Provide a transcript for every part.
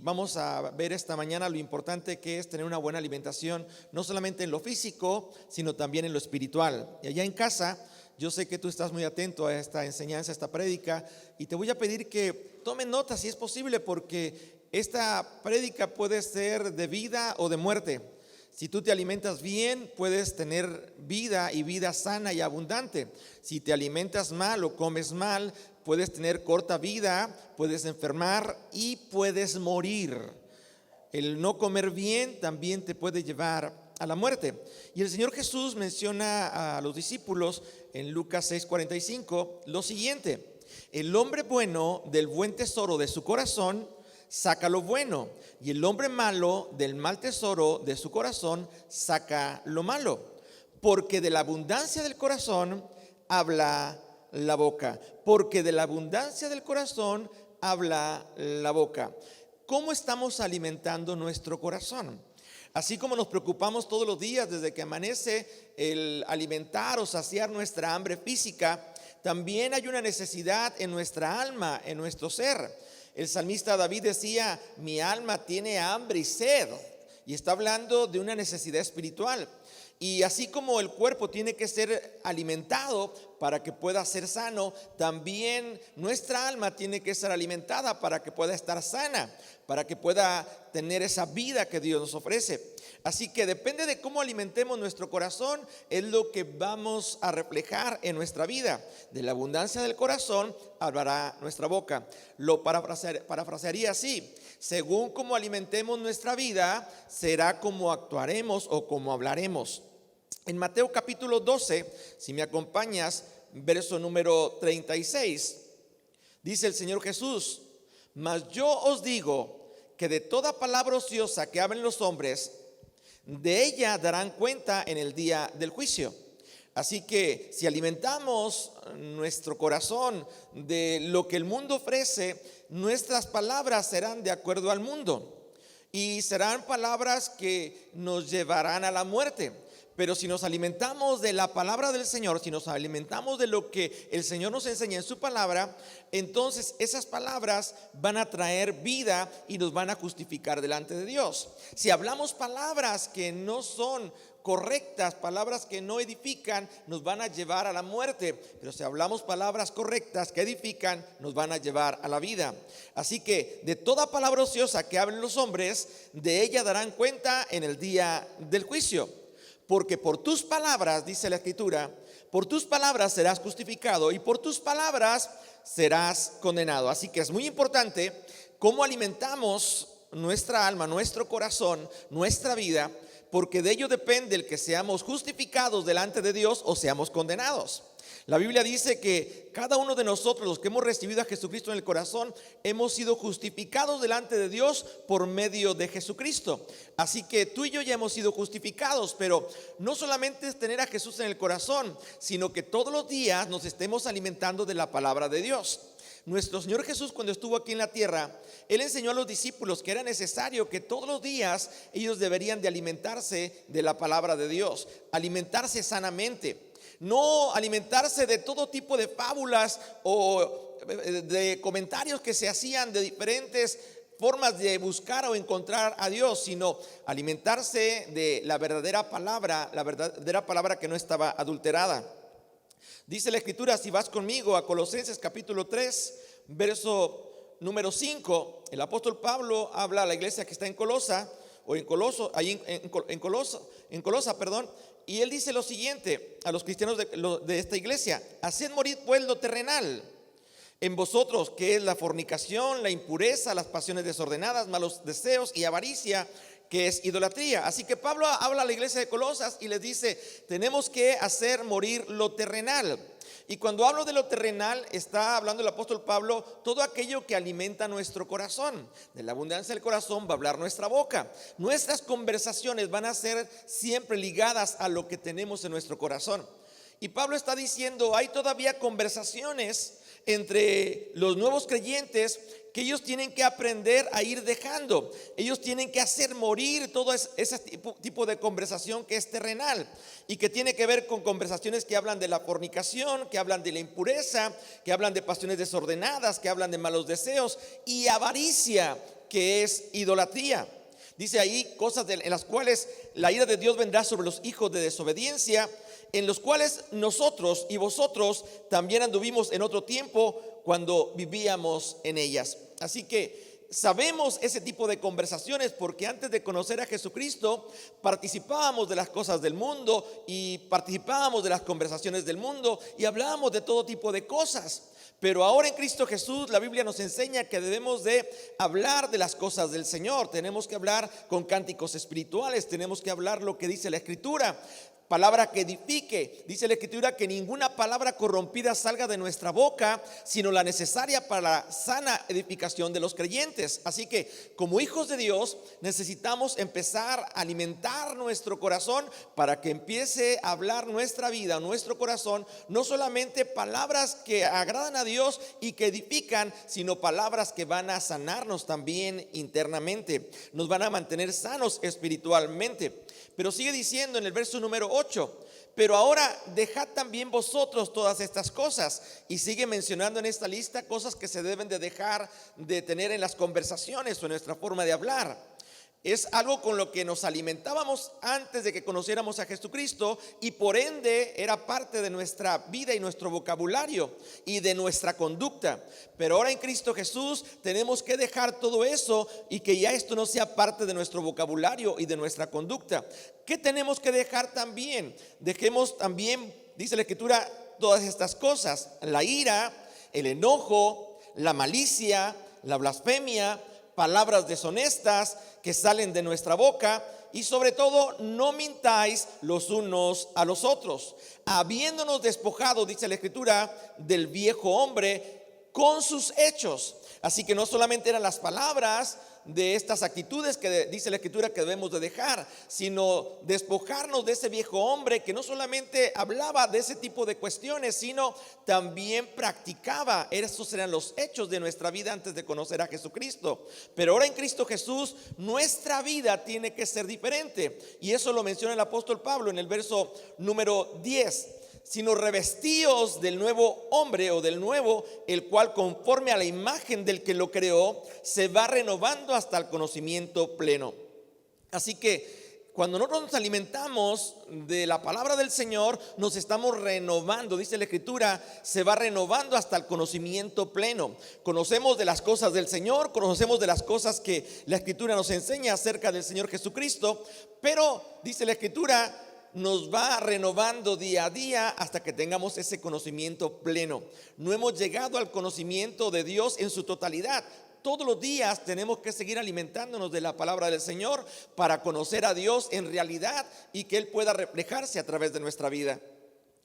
vamos a ver esta mañana lo importante que es tener una buena alimentación, no solamente en lo físico, sino también en lo espiritual. Y allá en casa, yo sé que tú estás muy atento a esta enseñanza, a esta prédica, y te voy a pedir que tomen nota si es posible, porque esta prédica puede ser de vida o de muerte. Si tú te alimentas bien, puedes tener vida y vida sana y abundante. Si te alimentas mal o comes mal, puedes tener corta vida, puedes enfermar y puedes morir. El no comer bien también te puede llevar a la muerte. Y el Señor Jesús menciona a los discípulos en Lucas 6:45 lo siguiente: el hombre bueno del buen tesoro de su corazón saca lo bueno, y el hombre malo del mal tesoro de su corazón saca lo malo, porque de la abundancia del corazón habla la boca, porque de la abundancia del corazón habla la boca. ¿Cómo estamos alimentando nuestro corazón? Así como nos preocupamos todos los días desde que amanece el alimentar o saciar nuestra hambre física, también hay una necesidad en nuestra alma, en nuestro ser. El salmista David decía: mi alma tiene hambre y sed, y está hablando de una necesidad espiritual. Y así como el cuerpo tiene que ser alimentado para que pueda ser sano, también nuestra alma tiene que ser alimentada para que pueda estar sana, para que pueda tener esa vida que Dios nos ofrece. Así que depende de cómo alimentemos nuestro corazón, es lo que vamos a reflejar en nuestra vida. De la abundancia del corazón hablará nuestra boca. Lo parafrasearía así: según cómo alimentemos nuestra vida, será como actuaremos o como hablaremos. En Mateo capítulo 12, si me acompañas, verso número 36, dice el Señor Jesús: mas yo os digo que de toda palabra ociosa que hablen los hombres, de ella darán cuenta en el día del juicio. Así que si alimentamos nuestro corazón de lo que el mundo ofrece, nuestras palabras serán de acuerdo al mundo y serán palabras que nos llevarán a la muerte. Pero si nos alimentamos de la palabra del Señor, si nos alimentamos de lo que el Señor nos enseña en su palabra, entonces esas palabras van a traer vida y nos van a justificar delante de Dios. Si hablamos palabras que no son correctas, palabras que no edifican, nos van a llevar a la muerte. Pero si hablamos palabras correctas que edifican, nos van a llevar a la vida. Así que de toda palabra ociosa que hablen los hombres, de ella darán cuenta en el día del juicio. Porque por tus palabras, dice la Escritura, por tus palabras serás justificado y por tus palabras serás condenado. Así que es muy importante cómo alimentamos nuestra alma, nuestro corazón, nuestra vida, porque de ello depende el que seamos justificados delante de Dios o seamos condenados. La Biblia dice que cada uno de nosotros, los que hemos recibido a Jesucristo en el corazón, hemos sido justificados delante de Dios por medio de Jesucristo. Así que tú y yo ya hemos sido justificados, pero no solamente es tener a Jesús en el corazón, sino que todos los días nos estemos alimentando de la palabra de Dios. Nuestro Señor Jesús, cuando estuvo aquí en la tierra, Él enseñó a los discípulos que era necesario que todos los días ellos deberían de alimentarse de la palabra de Dios, alimentarse sanamente. No alimentarse de todo tipo de fábulas o de comentarios que se hacían de diferentes formas de buscar o encontrar a Dios, sino alimentarse de la verdadera palabra que no estaba adulterada. Dice la Escritura, si vas conmigo a Colosenses capítulo 3, verso número 5, el apóstol Pablo habla a la iglesia que está en Colosa, o en Coloso, ahí en Colosa, perdón. Y él dice lo siguiente a los cristianos de esta iglesia: haced morir pues lo terrenal en vosotros, que es la fornicación, la impureza, las pasiones desordenadas, malos deseos y avaricia, que es idolatría. Así que Pablo habla a la iglesia de Colosas y les dice: tenemos que hacer morir lo terrenal. Y cuando hablo de lo terrenal, está hablando el apóstol Pablo todo aquello que alimenta nuestro corazón. De la abundancia del corazón va a hablar nuestra boca. Nuestras conversaciones van a ser siempre ligadas a lo que tenemos en nuestro corazón. Y Pablo está diciendo, hay todavía conversaciones entre los nuevos creyentes que ellos tienen que aprender a ir dejando. Ellos tienen que hacer morir todo ese tipo de conversación que es terrenal y que tiene que ver con conversaciones que hablan de la fornicación, que hablan de la impureza, que hablan de pasiones desordenadas, que hablan de malos deseos y avaricia, que es idolatría. Dice ahí cosas en las cuales la ira de Dios vendrá sobre los hijos de desobediencia, en los cuales nosotros y vosotros también anduvimos en otro tiempo cuando vivíamos en ellas. Así que sabemos ese tipo de conversaciones porque antes de conocer a Jesucristo participábamos de las cosas del mundo y participábamos de las conversaciones del mundo y hablábamos de todo tipo de cosas. Pero ahora en Cristo Jesús la Biblia nos enseña que debemos de hablar de las cosas del Señor. Tenemos que hablar con cánticos espirituales, tenemos que hablar lo que dice la Escritura. Palabra que edifique. Dice la Escritura que ninguna palabra corrompida salga de nuestra boca, sino la necesaria para la sana edificación de los creyentes. Así que como hijos de Dios necesitamos empezar a alimentar nuestro corazón para que empiece a hablar nuestra vida, nuestro corazón, no solamente palabras que agradan a Dios y que edifican, sino palabras que van a sanarnos también internamente, nos van a mantener sanos espiritualmente. Pero sigue diciendo en el verso número 8, pero ahora dejad también vosotros todas estas cosas. Y sigue mencionando en esta lista cosas que se deben de dejar de tener en las conversaciones o en nuestra forma de hablar. Es algo con lo que nos alimentábamos antes de que conociéramos a Jesucristo y por ende era parte de nuestra vida y nuestro vocabulario y de nuestra conducta. Pero ahora en Cristo Jesús tenemos que dejar todo eso y que ya esto no sea parte de nuestro vocabulario y de nuestra conducta. ¿Qué tenemos que dejar también? Dejemos también, dice la Escritura, todas estas cosas: la ira, el enojo, la malicia, la blasfemia, palabras deshonestas que salen de nuestra boca, y sobre todo no mintáis los unos a los otros, habiéndonos despojado, dice la Escritura, del viejo hombre con sus hechos. Así que no solamente eran las palabras de estas actitudes que dice la Escritura que debemos de dejar, sino despojarnos de ese viejo hombre que no solamente hablaba de ese tipo de cuestiones, sino también practicaba. Esos eran los hechos de nuestra vida antes de conocer a Jesucristo. Pero ahora en Cristo Jesús nuestra vida tiene que ser diferente, y eso lo menciona el apóstol Pablo en el verso número 10. Sino revestíos del nuevo hombre o del nuevo, el cual conforme a la imagen del que lo creó, se va renovando hasta el conocimiento pleno. Así que cuando nosotros nos alimentamos de la palabra del Señor, nos estamos renovando. Dice la Escritura, se va renovando hasta el conocimiento pleno. Conocemos de las cosas del Señor, conocemos de las cosas que la Escritura nos enseña acerca del Señor Jesucristo, pero dice la Escritura, nos va renovando día a día hasta que tengamos ese conocimiento pleno. No hemos llegado al conocimiento de Dios en su totalidad. Todos los días tenemos que seguir alimentándonos de la palabra del Señor para conocer a Dios en realidad y que Él pueda reflejarse a través de nuestra vida.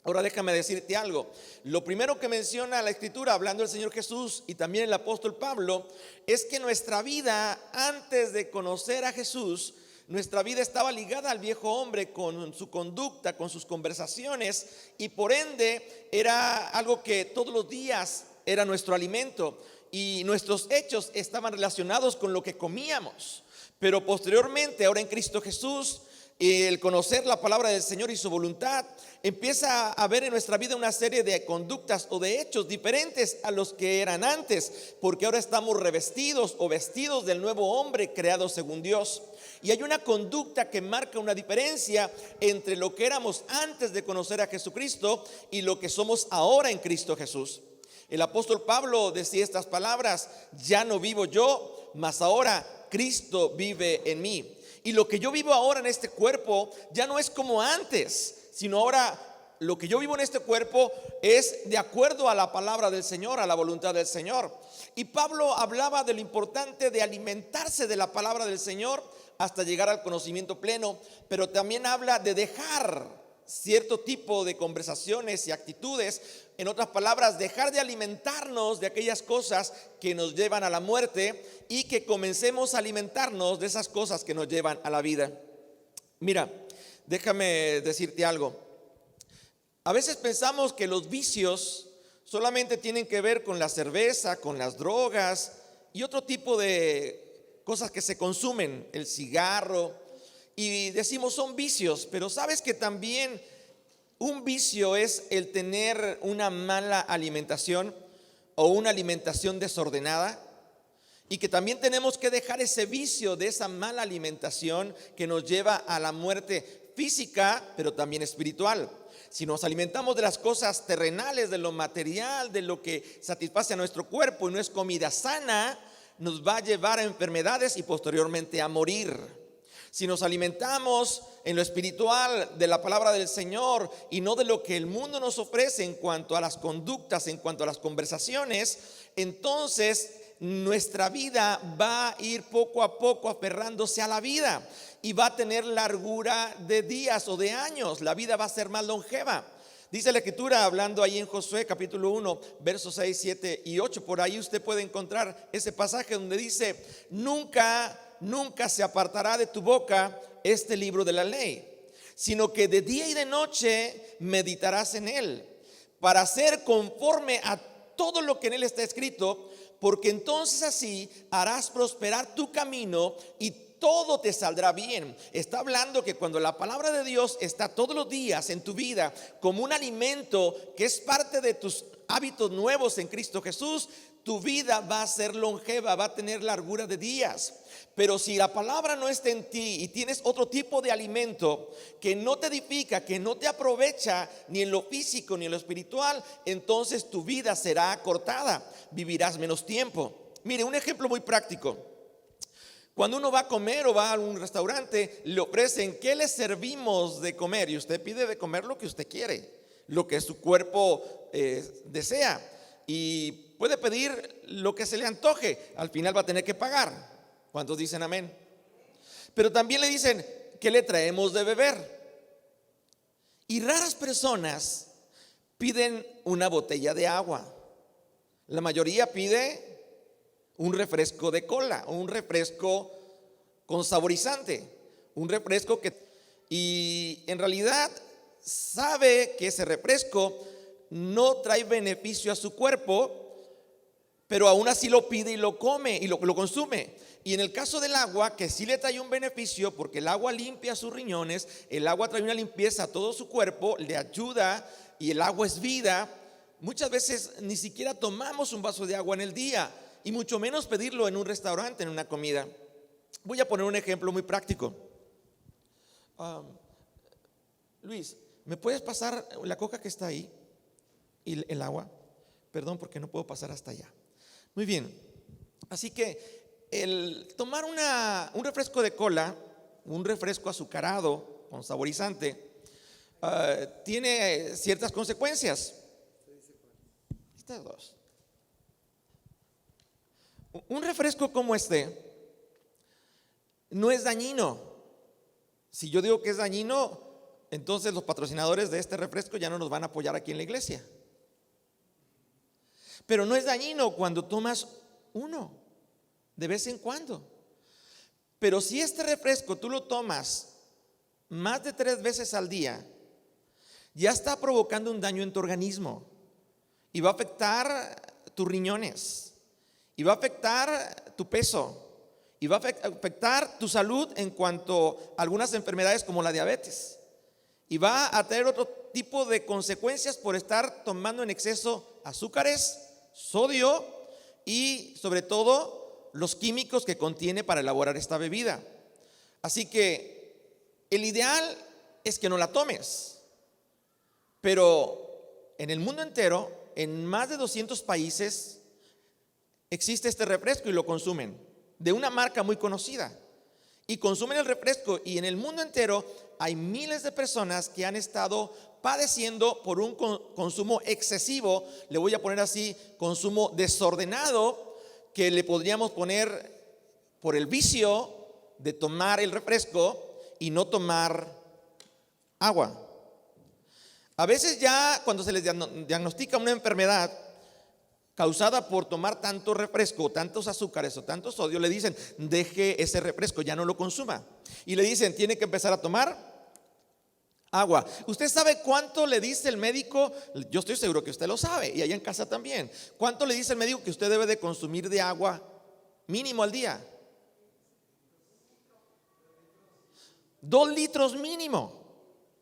Ahora déjame decirte algo. Lo primero que menciona la Escritura, hablando del Señor Jesús y también el apóstol Pablo, es que nuestra vida antes de conocer a Jesús, nuestra vida estaba ligada al viejo hombre con su conducta, con sus conversaciones, y por ende era algo que todos los días era nuestro alimento y nuestros hechos estaban relacionados con lo que comíamos. Pero posteriormente, ahora en Cristo Jesús, el conocer la palabra del Señor y su voluntad, empieza a haber en nuestra vida una serie de conductas o de hechos diferentes a los que eran antes, porque ahora estamos revestidos o vestidos del nuevo hombre creado según Dios. Y hay una conducta que marca una diferencia entre lo que éramos antes de conocer a Jesucristo y lo que somos ahora en Cristo Jesús. El apóstol Pablo decía estas palabras: ya no vivo yo, mas ahora Cristo vive en mí. Y lo que yo vivo ahora en este cuerpo ya no es como antes, sino ahora lo que yo vivo en este cuerpo es de acuerdo a la palabra del Señor, a la voluntad del Señor. Y Pablo hablaba de lo importante de alimentarse de la palabra del Señor hasta llegar al conocimiento pleno, pero también habla de dejar cierto tipo de conversaciones y actitudes. En otras palabras, dejar de alimentarnos de aquellas cosas que nos llevan a la muerte y que comencemos a alimentarnos de esas cosas que nos llevan a la vida. Mira, déjame decirte algo. A veces pensamos que los vicios solamente tienen que ver con la cerveza, con las drogas y otro tipo de cosas que se consumen, el cigarro, y decimos son vicios, pero sabes que también un vicio es el tener una mala alimentación o una alimentación desordenada. Y que también tenemos que dejar ese vicio de esa mala alimentación que nos lleva a la muerte física, pero también espiritual. Si nos alimentamos de las cosas terrenales, de lo material, de lo que satisface a nuestro cuerpo y no es comida sana, nos va a llevar a enfermedades y posteriormente a morir. Si nos alimentamos en lo espiritual de la palabra del Señor y no de lo que el mundo nos ofrece en cuanto a las conductas, en cuanto a las conversaciones, entonces nuestra vida va a ir poco a poco aferrándose a la vida y va a tener largura de días o de años. La vida va a ser más longeva. Dice la Escritura, hablando ahí en Josué capítulo 1, versos 6, 7 y 8. Por ahí usted puede encontrar ese pasaje donde dice: nunca se apartará de tu boca este libro de la ley, sino que de día y de noche meditarás en él, para hacer conforme a todo lo que en él está escrito, porque entonces así harás prosperar tu camino y todo te saldrá bien. Está hablando que cuando la palabra de Dios está todos los días en tu vida como un alimento que es parte de tus hábitos nuevos en Cristo Jesús, tu vida va a ser longeva, va a tener largura de días. Pero si la palabra no está en ti y tienes otro tipo de alimento que no te edifica, que no te aprovecha ni en lo físico ni en lo espiritual, entonces tu vida será acortada, vivirás menos tiempo. Mire, un ejemplo muy práctico. Cuando uno va a comer o va a un restaurante, le ofrecen: ¿qué le servimos de comer? Y usted pide de comer lo que usted quiere, lo que su cuerpo desea. Y puede pedir lo que se le antoje. Al final va a tener que pagar. ¿Cuántos dicen amén? Pero también le dicen: ¿qué le traemos de beber? Y raras personas piden una botella de agua. La mayoría pide un refresco de cola o un refresco con saborizante, un refresco y en realidad sabe que ese refresco no trae beneficio a su cuerpo, pero aún así lo pide y lo come y lo consume. Y en el caso del agua, que sí le trae un beneficio, porque el agua limpia sus riñones, el agua trae una limpieza a todo su cuerpo, le ayuda, y el agua es vida. Muchas veces ni siquiera tomamos un vaso de agua en el día, y mucho menos pedirlo en un restaurante, en una comida. Voy a poner un ejemplo muy práctico. Luis, ¿me puedes pasar la coca que está ahí y el agua? Perdón, porque no puedo pasar hasta allá. Muy bien. Así que el tomar un refresco de cola, un refresco azucarado con saborizante, tiene ciertas consecuencias. Estas dos. Un refresco como este no es dañino. Si yo digo que es dañino, entonces los patrocinadores de este refresco ya no nos van a apoyar aquí en la iglesia. Pero no es dañino cuando tomas uno de vez en cuando. Pero si este refresco tú lo tomas más de 3 veces al día, ya está provocando un daño en tu organismo y va a afectar tus riñones, y va a afectar tu peso, y va a afectar tu salud en cuanto a algunas enfermedades como la diabetes, y va a tener otro tipo de consecuencias por estar tomando en exceso azúcares, sodio y sobre todo los químicos que contiene para elaborar esta bebida. Así que el ideal es que no la tomes, pero en el mundo entero, en más de 200 países, existe este refresco y lo consumen, de una marca muy conocida, y consumen el refresco, y en el mundo entero hay miles de personas que han estado padeciendo por un consumo excesivo, le voy a poner así, consumo desordenado, que le podríamos poner por el vicio de tomar el refresco y no tomar agua. A veces ya cuando se les diagnostica una enfermedad causada por tomar tanto refresco, tantos azúcares o tanto sodio, le dicen: deje ese refresco, ya no lo consuma. Y le dicen: tiene que empezar a tomar agua. ¿Usted sabe cuánto le dice el médico? Yo estoy seguro que usted lo sabe, y allá en casa también. ¿Cuánto le dice el médico que usted debe de consumir de agua mínimo al día? 2 litros mínimo.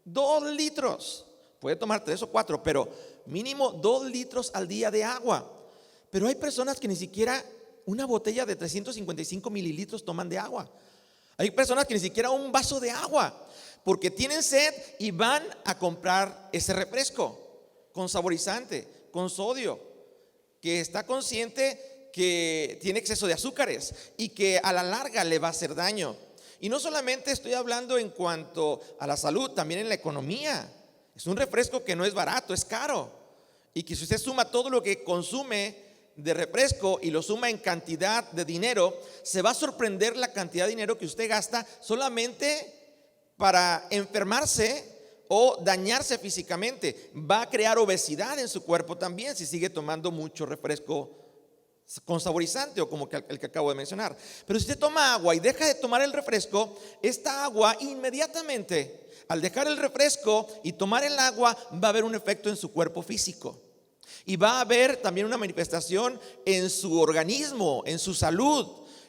2 litros. Puede tomar 3 o 4, pero mínimo 2 litros al día de agua. Pero hay personas que ni siquiera una botella de 355 mililitros toman de agua. Hay personas que ni siquiera un vaso de agua, porque tienen sed y van a comprar ese refresco con saborizante, con sodio, que está consciente que tiene exceso de azúcares y que a la larga le va a hacer daño. Y no solamente estoy hablando en cuanto a la salud, también en la economía. Es un refresco que no es barato, es caro. Y que si usted suma todo lo que consume de refresco y lo suma en cantidad de dinero, se va a sorprender la cantidad de dinero que usted gasta solamente para enfermarse o dañarse físicamente. Va a crear obesidad en su cuerpo también si sigue tomando mucho refresco con saborizante o como el que acabo de mencionar. Pero si usted toma agua y deja de tomar el refresco, esta agua inmediatamente, al dejar el refresco y tomar el agua, va a haber un efecto en su cuerpo físico. Y va a haber también una manifestación en su organismo, en su salud,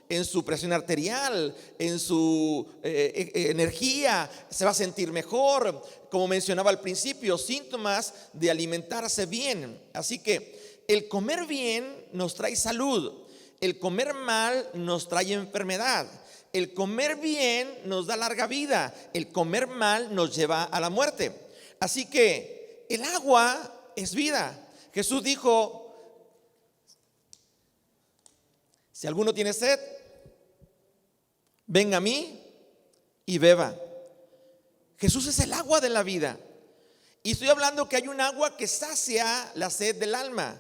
en su presión arterial, en su energía. Se va a sentir mejor, como mencionaba al principio, síntomas de alimentarse bien. Así que el comer bien nos trae salud, el comer mal nos trae enfermedad. El comer bien nos da larga vida, el comer mal nos lleva a la muerte. Así que el agua es vida. Jesús dijo: si alguno tiene sed, venga a mí y beba. Jesús es el agua de la vida. Y estoy hablando que hay un agua que sacia la sed del alma.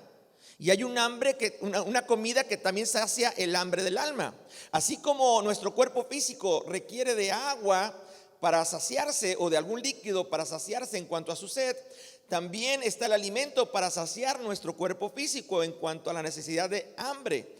Y hay un hambre una comida que también sacia el hambre del alma. Así como nuestro cuerpo físico requiere de agua para saciarse, o de algún líquido para saciarse en cuanto a su sed, también está el alimento para saciar nuestro cuerpo físico en cuanto a la necesidad de hambre.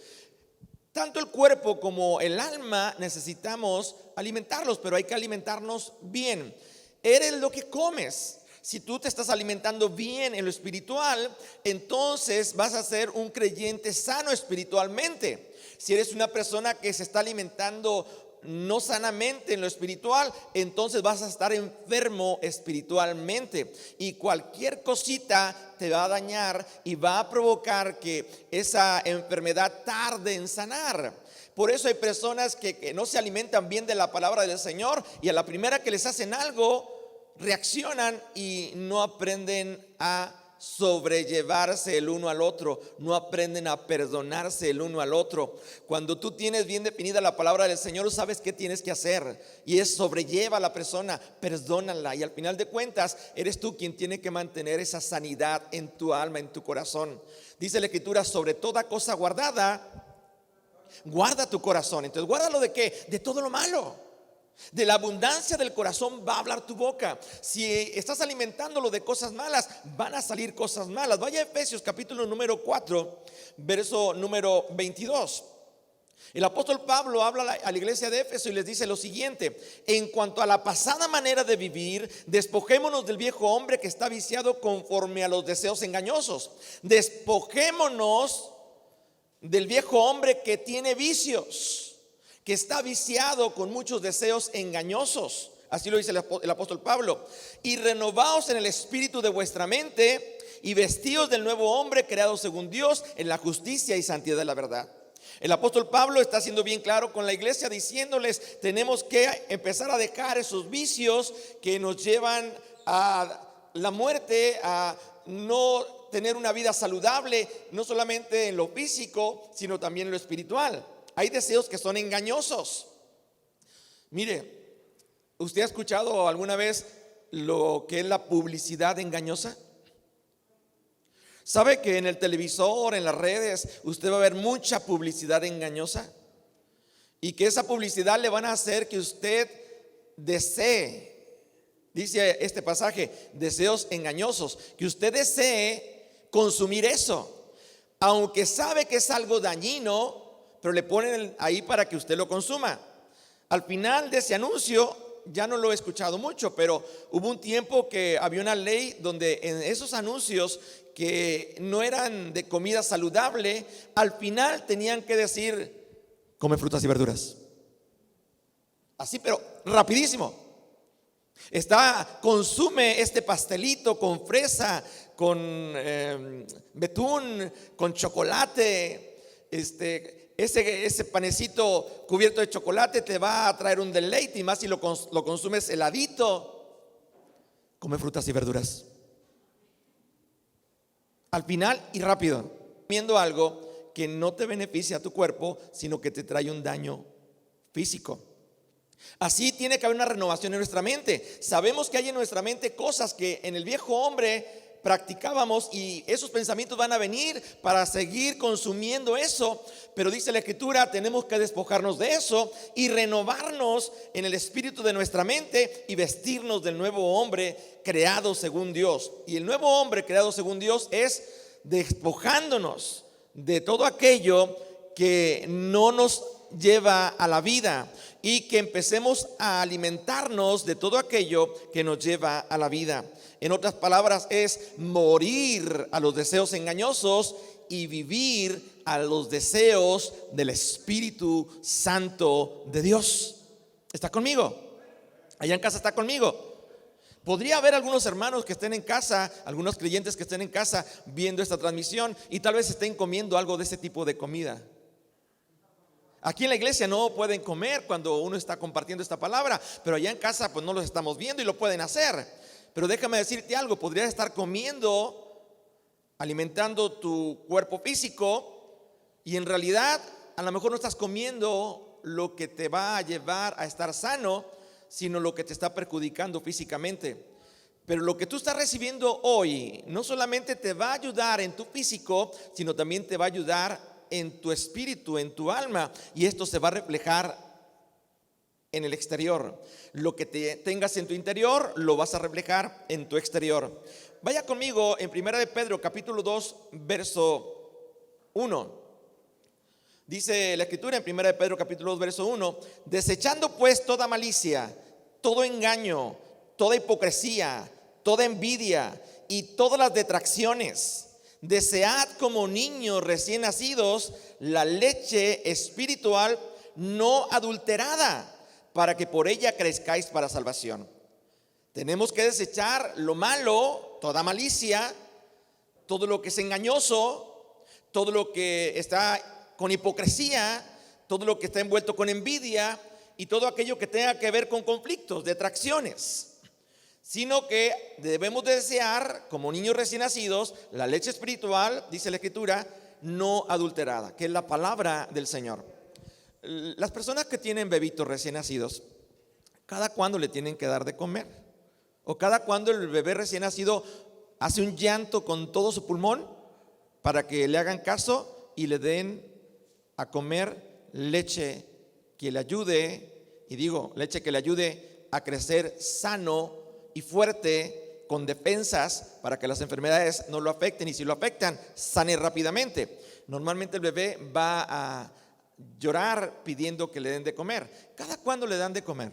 Tanto el cuerpo como el alma necesitamos alimentarlos, pero hay que alimentarnos bien. Eres lo que comes. Si tú te estás alimentando bien en lo espiritual, entonces vas a ser un creyente sano espiritualmente. Si eres una persona que se está alimentando no sanamente en lo espiritual, entonces vas a estar enfermo espiritualmente, y cualquier cosita te va a dañar y va a provocar que esa enfermedad tarde en sanar. Por eso hay personas que no se alimentan bien de la palabra del Señor, y a la primera que les hacen algo reaccionan y no aprenden a sobrellevarse el uno al otro, no aprenden a perdonarse el uno al otro. Cuando tú tienes bien definida la palabra del Señor, sabes qué tienes que hacer, y es sobrelleva a la persona, perdónala, y al final de cuentas eres tú quien tiene que mantener esa sanidad en tu alma, en tu corazón. Dice la Escritura: sobre toda cosa guardada, guarda tu corazón. Entonces, ¿guárdalo de qué? De todo lo malo. De la abundancia del corazón va a hablar tu boca. Si estás alimentándolo de cosas malas, van a salir cosas malas. Vaya a Efesios capítulo número 4, verso número 22. El apóstol Pablo habla a la iglesia de Éfeso y les dice lo siguiente: en cuanto a la pasada manera de vivir, despojémonos del viejo hombre que está viciado conforme a los deseos engañosos. Despojémonos del viejo hombre que tiene vicios, que está viciado con muchos deseos engañosos. Así lo dice el apóstol Pablo. Y renovaos en el espíritu de vuestra mente, y vestíos del nuevo hombre creado según Dios en la justicia y santidad de la verdad. El apóstol Pablo está siendo bien claro con la iglesia, diciéndoles: tenemos que empezar a dejar esos vicios que nos llevan a la muerte, a no tener una vida saludable, no solamente en lo físico, sino también en lo espiritual. Hay deseos que son engañosos. Mire, ¿usted ha escuchado alguna vez lo que es la publicidad engañosa? ¿Sabe que en el televisor, en las redes, usted va a ver mucha publicidad engañosa? Y que esa publicidad le van a hacer que usted desee, dice este pasaje, deseos engañosos, que usted desee consumir eso, aunque sabe que es algo dañino, pero le ponen ahí para que usted lo consuma. Al final de ese anuncio, ya no lo he escuchado mucho, pero hubo un tiempo que había una ley donde en esos anuncios que no eran de comida saludable, al final tenían que decir: come frutas y verduras. Así, pero rapidísimo. Consume este pastelito con fresa, con betún, con chocolate, ese panecito cubierto de chocolate te va a traer un deleite, y más si lo consumes heladito. Come frutas y verduras. Al final y rápido. Comiendo algo que no te beneficia a tu cuerpo, sino que te trae un daño físico. Así tiene que haber una renovación en nuestra mente. Sabemos que hay en nuestra mente cosas que en el viejo hombre practicábamos, y esos pensamientos van a venir para seguir consumiendo eso. Pero dice la Escritura, tenemos que despojarnos de eso y renovarnos en el espíritu de nuestra mente y vestirnos del nuevo hombre creado según Dios. Y el nuevo hombre creado según Dios es despojándonos de todo aquello que no nos lleva a la vida, y que empecemos a alimentarnos de todo aquello que nos lleva a la vida. En otras palabras, es morir a los deseos engañosos y vivir a los deseos del Espíritu Santo de Dios. ¿Está conmigo? Allá en casa está conmigo. Podría haber algunos hermanos que estén en casa, algunos creyentes que estén en casa viendo esta transmisión, y tal vez estén comiendo algo de ese tipo de comida. Aquí en la iglesia no pueden comer cuando uno está compartiendo esta palabra, pero allá en casa pues no los estamos viendo y lo pueden hacer. Pero déjame decirte algo, podrías estar comiendo, alimentando tu cuerpo físico, y en realidad a lo mejor no estás comiendo lo que te va a llevar a estar sano, sino lo que te está perjudicando físicamente. Pero lo que tú estás recibiendo hoy no solamente te va a ayudar en tu físico, sino también te va a ayudar en tu espíritu, en tu alma, y esto se va a reflejar en el exterior. Lo que tengas en tu interior lo vas a reflejar en tu exterior. Vaya conmigo en 1 de Pedro capítulo 2 verso 1. Dice la Escritura en 1 de Pedro capítulo 2 verso 1: desechando pues toda malicia, todo engaño, toda hipocresía, toda envidia y todas las detracciones, desead como niños recién nacidos la leche espiritual no adulterada, para que por ella crezcáis para salvación. Tenemos que desechar lo malo, toda malicia, todo lo que es engañoso, todo lo que está con hipocresía, todo lo que está envuelto con envidia, y todo aquello que tenga que ver con conflictos, detracciones. Sino que debemos desear como niños recién nacidos la leche espiritual, dice la Escritura, no adulterada, que es la palabra del Señor. Las personas que tienen bebitos recién nacidos, ¿cada cuándo le tienen que dar de comer? ¿O cada cuándo el bebé recién nacido hace un llanto con todo su pulmón para que le hagan caso y le den a comer leche que le ayude, y digo, leche que le ayude a crecer sano y fuerte, con defensas para que las enfermedades no lo afecten, y si lo afectan, sane rápidamente? Normalmente el bebé va a llorar pidiendo que le den de comer. ¿Cada cuándo le dan de comer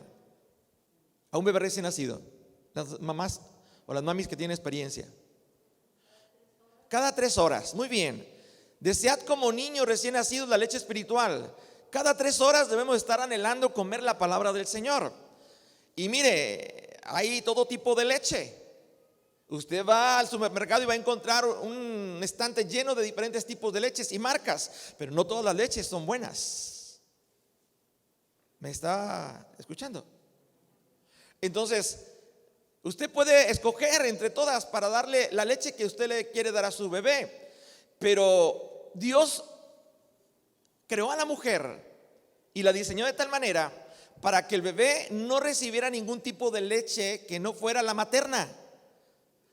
a un bebé recién nacido? Las mamás o las mamis que tienen experiencia. Cada 3 horas. Muy bien. Desead como niños recién nacidos la leche espiritual. Cada 3 horas debemos estar anhelando comer la palabra del Señor. Y mire, hay todo tipo de leche. Usted va al supermercado y va a encontrar un estante lleno de diferentes tipos de leches y marcas, pero no todas las leches son buenas. ¿Me está escuchando? Entonces, usted puede escoger entre todas para darle la leche que usted le quiere dar a su bebé, pero Dios creó a la mujer y la diseñó de tal manera para que el bebé no recibiera ningún tipo de leche que no fuera la materna,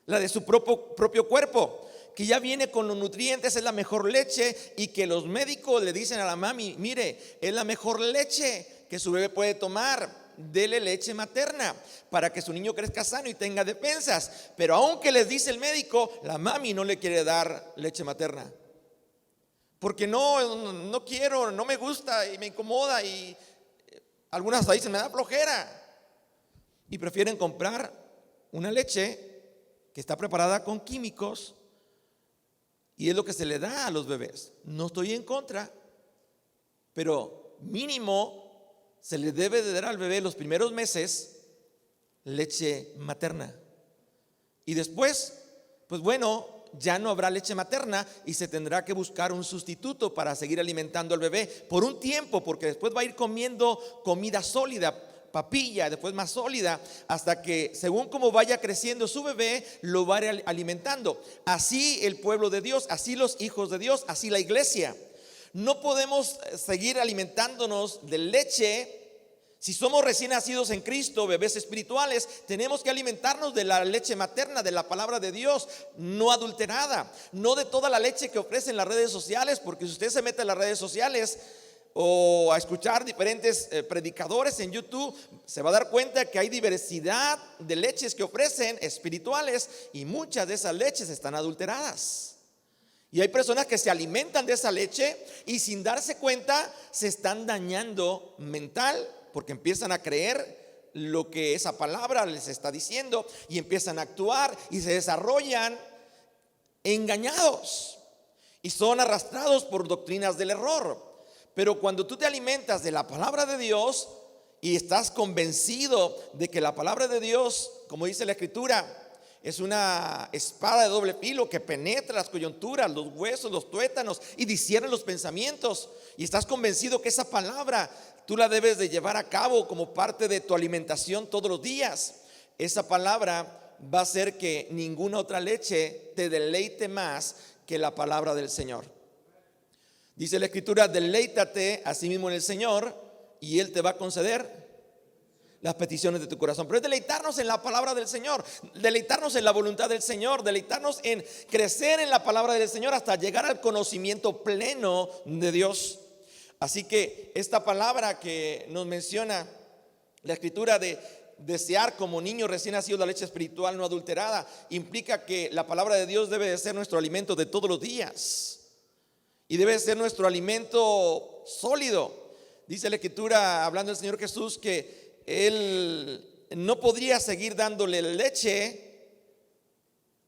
la de su propio cuerpo, que ya viene con los nutrientes, es la mejor leche, y que los médicos le dicen a la mami: mire, es la mejor leche que su bebé puede tomar, dele leche materna para que su niño crezca sano y tenga defensas. Pero aunque les dice el médico, la mami no le quiere dar leche materna, porque no quiero, no me gusta y me incomoda, y algunas hasta dicen: me da flojera, y prefieren comprar una leche que está preparada con químicos, y es lo que se le da a los bebés. No estoy en contra, pero mínimo se le debe de dar al bebé los primeros meses leche materna, y después, pues bueno, ya no habrá leche materna y se tendrá que buscar un sustituto para seguir alimentando al bebé por un tiempo, porque después va a ir comiendo comida sólida, papilla, después más sólida, hasta que según como vaya creciendo su bebé, lo va a ir alimentando. Así el pueblo de Dios, así los hijos de Dios, así la iglesia. No podemos seguir alimentándonos de leche. Si somos recién nacidos en Cristo, bebés espirituales, tenemos que alimentarnos de la leche materna, de la palabra de Dios, no adulterada, no de toda la leche que ofrecen las redes sociales, porque si usted se mete en las redes sociales o a escuchar diferentes predicadores en YouTube, se va a dar cuenta que hay diversidad de leches que ofrecen espirituales y muchas de esas leches están adulteradas. Y hay personas que se alimentan de esa leche y sin darse cuenta se están dañando mental, porque empiezan a creer lo que esa palabra les está diciendo y empiezan a actuar y se desarrollan engañados y son arrastrados por doctrinas del error. Pero cuando tú te alimentas de la palabra de Dios y estás convencido de que la palabra de Dios, como dice la Escritura, es una espada de doble filo que penetra las coyunturas, los huesos, los tuétanos y discierne los pensamientos, y estás convencido que esa palabra tú la debes de llevar a cabo como parte de tu alimentación todos los días, esa palabra va a hacer que ninguna otra leche te deleite más que la palabra del Señor. Dice la Escritura: deleítate a sí mismo en el Señor y Él te va a conceder las peticiones de tu corazón. Pero es deleitarnos en la palabra del Señor, deleitarnos en la voluntad del Señor, deleitarnos en crecer en la palabra del Señor hasta llegar al conocimiento pleno de Dios. Así que esta palabra que nos menciona la Escritura de desear como niño recién nacido la leche espiritual no adulterada, implica que la palabra de Dios debe de ser nuestro alimento de todos los días y debe de ser nuestro alimento sólido. Dice la Escritura, hablando del Señor Jesús, que Él no podría seguir dándole leche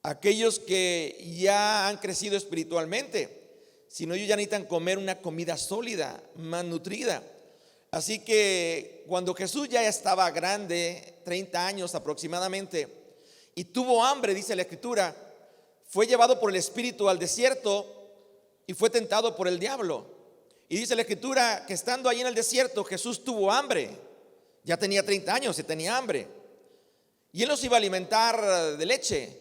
a aquellos que ya han crecido espiritualmente, sino ellos ya necesitan comer una comida sólida, más nutrida. Así que cuando Jesús ya estaba grande, 30 años aproximadamente, y tuvo hambre, dice la Escritura, fue llevado por el Espíritu al desierto y fue tentado por el diablo. Y dice la Escritura que estando ahí en el desierto, Jesús tuvo hambre. Ya tenía 30 años y tenía hambre. Y él nos iba a alimentar de leche.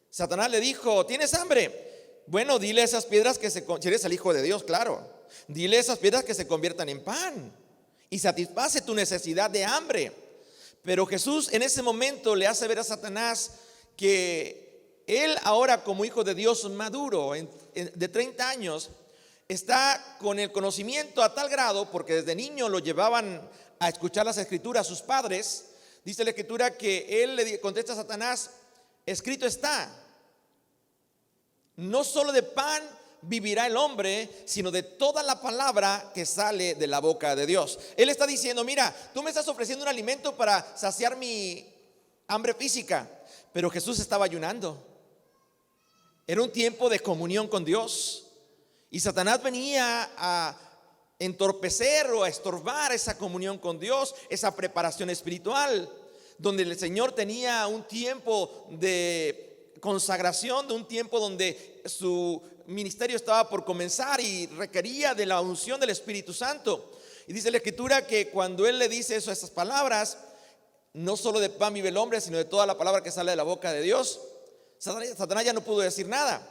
Satanás le dijo: ¿tienes hambre? Bueno, dile a esas piedras que si eres el Hijo de Dios, claro, dile a esas piedras que se conviertan en pan y satisface tu necesidad de hambre. Pero Jesús en ese momento le hace ver a Satanás que él ahora, como Hijo de Dios maduro, de 30 años, está con el conocimiento a tal grado, porque desde niño lo llevaban a escuchar las Escrituras sus padres. Dice la Escritura que él le contesta a Satanás: escrito está, no solo de pan vivirá el hombre, sino de toda la palabra que sale de la boca de Dios. Él está diciendo: mira, tú me estás ofreciendo un alimento para saciar mi hambre física, pero Jesús estaba ayunando. Era un tiempo de comunión con Dios, y Satanás venía a entorpecer o a estorbar esa comunión con Dios, esa preparación espiritual, donde el Señor tenía un tiempo de consagración, de un tiempo donde su ministerio estaba por comenzar y requería de la unción del Espíritu Santo. Y dice la Escritura que cuando él le dice eso, esas palabras, no solo de pan vive el hombre, sino de toda la palabra que sale de la boca de Dios, Satanás ya no pudo decir nada,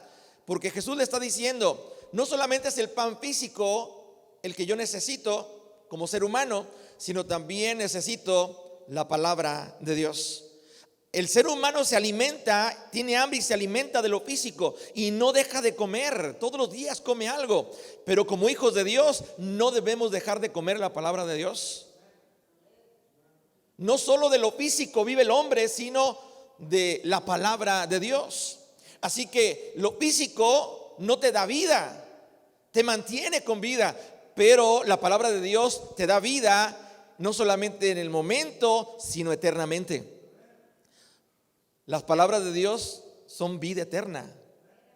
porque Jesús le está diciendo: no solamente es el pan físico el que yo necesito como ser humano, sino también necesito la palabra de Dios. El ser humano se alimenta, tiene hambre y se alimenta de lo físico y no deja de comer, todos los días come algo. Pero como hijos de Dios no debemos dejar de comer la palabra de Dios. No solo de lo físico vive el hombre, sino de la palabra de Dios. Así que lo físico no te da vida, te mantiene con vida, pero la palabra de Dios te da vida no solamente en el momento, sino eternamente. Las palabras de Dios son vida eterna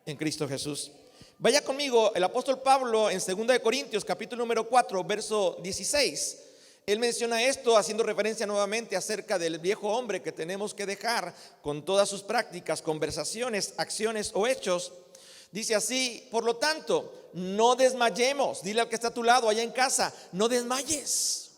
en Cristo Jesús. Vaya conmigo el apóstol Pablo en 2 de Corintios capítulo número 4 verso 16. Él menciona esto haciendo referencia nuevamente acerca del viejo hombre que tenemos que dejar con todas sus prácticas, conversaciones, acciones o hechos. Dice así: por lo tanto, no desmayemos. Dile al que está a tu lado allá en casa: no desmayes.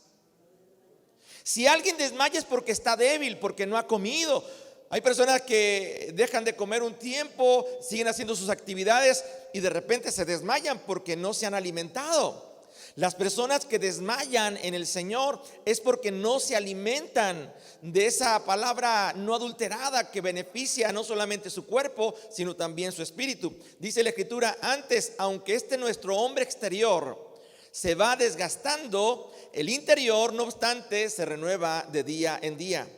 Si alguien desmaya es porque está débil, porque no ha comido. Hay personas que dejan de comer un tiempo, siguen haciendo sus actividades y de repente se desmayan porque no se han alimentado. Las personas que desmayan en el Señor es porque no se alimentan de esa palabra no adulterada que beneficia no solamente su cuerpo, sino también su espíritu. Dice la Escritura: antes, aunque nuestro hombre exterior se va desgastando, el interior, no obstante, se renueva de día en día.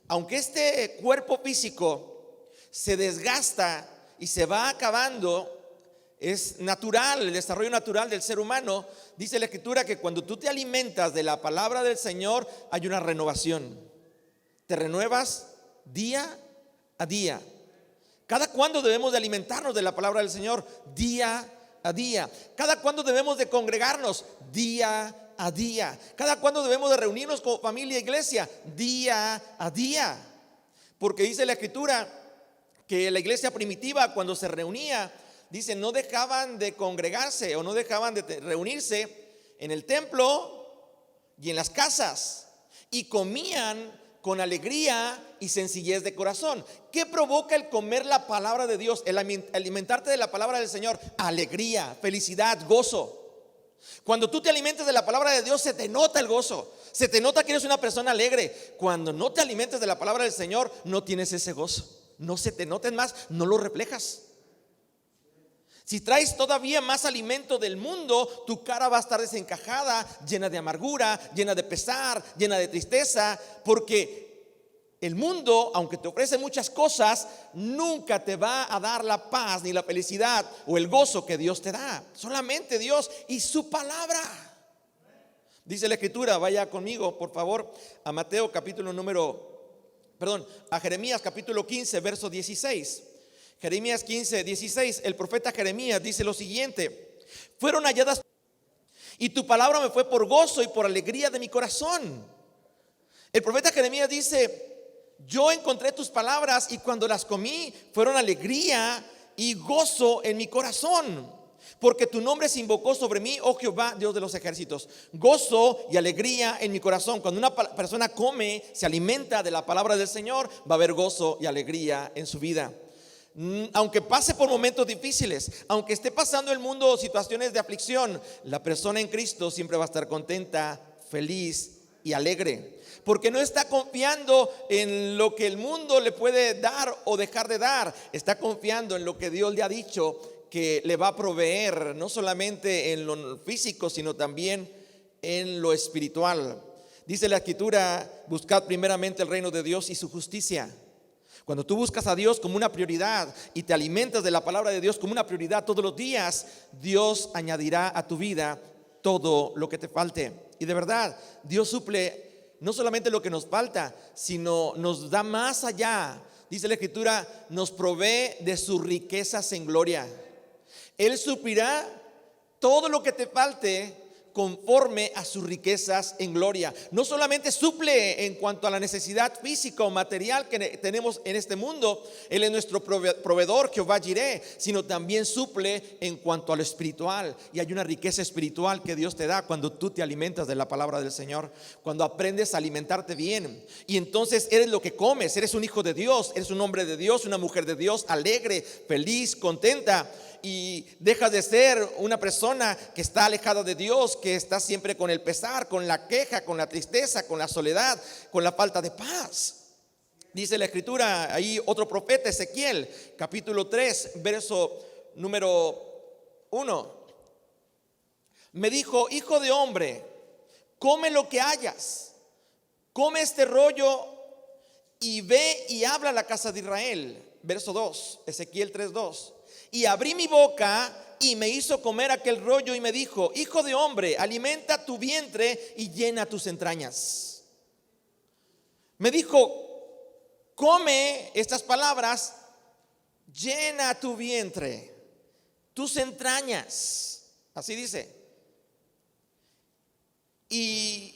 Aunque este cuerpo físico se desgasta y se va acabando, es natural, el desarrollo natural del ser humano. Dice la Escritura que cuando tú te alimentas de la palabra del Señor, hay una renovación. Te renuevas día a día. ¿Cada cuándo debemos de alimentarnos de la palabra del Señor? Día a día. ¿Cada cuándo debemos de congregarnos? Día a día. ¿Cada cuándo debemos de reunirnos como familia e iglesia? Día a día. Porque dice la Escritura que la iglesia primitiva, cuando se reunía, dice, no dejaban de congregarse o no dejaban de reunirse en el templo y en las casas, y comían con alegría y sencillez de corazón. ¿Qué provoca el comer la palabra de Dios? El alimentarte de la palabra del Señor: alegría, felicidad, gozo. Cuando tú te alimentas de la palabra de Dios, se te nota el gozo, se te nota que eres una persona alegre. Cuando no te alimentas de la palabra del Señor, no tienes ese gozo, no se te nota, más, no lo reflejas. Si traes todavía más alimento del mundo, tu cara va a estar desencajada, llena de amargura, llena de pesar, llena de tristeza, porque el mundo, aunque te ofrece muchas cosas, nunca te va a dar la paz ni la felicidad o el gozo que Dios te da. Solamente Dios y su palabra. Dice la Escritura, vaya conmigo por favor a a Jeremías capítulo 15, verso 16. Jeremías 15, 16, el profeta Jeremías dice lo siguiente: fueron halladas y tu palabra me fue por gozo y por alegría de mi corazón. El profeta Jeremías dice: yo encontré tus palabras y cuando las comí fueron alegría y gozo en mi corazón, porque tu nombre se invocó sobre mí, oh Jehová, Dios de los ejércitos. Gozo y alegría en mi corazón. Cuando una persona come, se alimenta de la palabra del Señor, va a haber gozo y alegría en su vida. Aunque pase por momentos difíciles, aunque esté pasando el mundo situaciones de aflicción, la persona en Cristo siempre va a estar contenta, feliz y alegre, porque no está confiando en lo que el mundo le puede dar o dejar de dar. Está confiando en lo que Dios le ha dicho que le va a proveer, no solamente en lo físico, sino también en lo espiritual. Dice la Escritura: buscad primeramente el reino de Dios y su justicia. Cuando tú buscas a Dios como una prioridad y te alimentas de la palabra de Dios como una prioridad todos los días, Dios añadirá a tu vida todo lo que te falte. Y de verdad, Dios suple no solamente lo que nos falta, sino nos da más allá. Dice la Escritura: nos provee de sus riquezas en gloria. Él suplirá todo lo que te falte conforme a sus riquezas en gloria. No solamente suple en cuanto a la necesidad física o material que tenemos en este mundo, Él es nuestro proveedor, Jehová Jireh, sino también suple en cuanto a lo espiritual. Y hay una riqueza espiritual que Dios te da cuando tú te alimentas de la palabra del Señor, cuando aprendes a alimentarte bien. Y entonces eres lo que comes, eres un hijo de Dios, eres un hombre de Dios, una mujer de Dios, alegre, feliz, contenta. Y dejas de ser una persona que está alejada de Dios, que está siempre con el pesar, con la queja, con la tristeza, con la soledad, con la falta de paz. Dice la Escritura, ahí otro profeta, Ezequiel, capítulo 3, verso número 1. Me dijo: hijo de hombre, come lo que hayas, come este rollo y ve y habla a la casa de Israel. Verso 2, Ezequiel 3:2. Y abrí mi boca y me hizo comer aquel rollo y me dijo: hijo de hombre, alimenta tu vientre y llena tus entrañas. Me dijo: come estas palabras, llena tu vientre, tus entrañas. Así dice. Y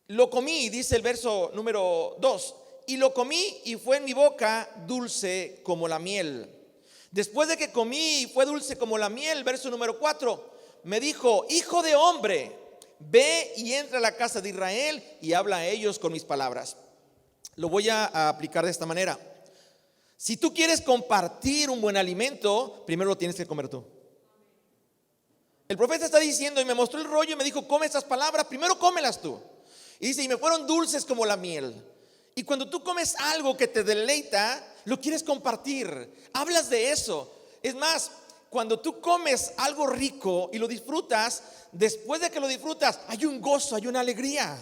lo comí, dice el verso número 2, y lo comí y fue en mi boca dulce como la miel. Después de que comí y fue dulce como la miel, verso número 4, me dijo: hijo de hombre, ve y entra a la casa de Israel y habla a ellos con mis palabras. Lo voy a aplicar de esta manera. Si tú quieres compartir un buen alimento, primero lo tienes que comer tú. El profeta está diciendo, y me mostró el rollo y me dijo: come estas palabras, primero cómelas tú. Y dice: y me fueron dulces como la miel. Y cuando tú comes algo que te deleita, lo quieres compartir, hablas de eso. Es más, cuando tú comes algo rico y lo disfrutas, después de que lo disfrutas, hay un gozo, hay una alegría.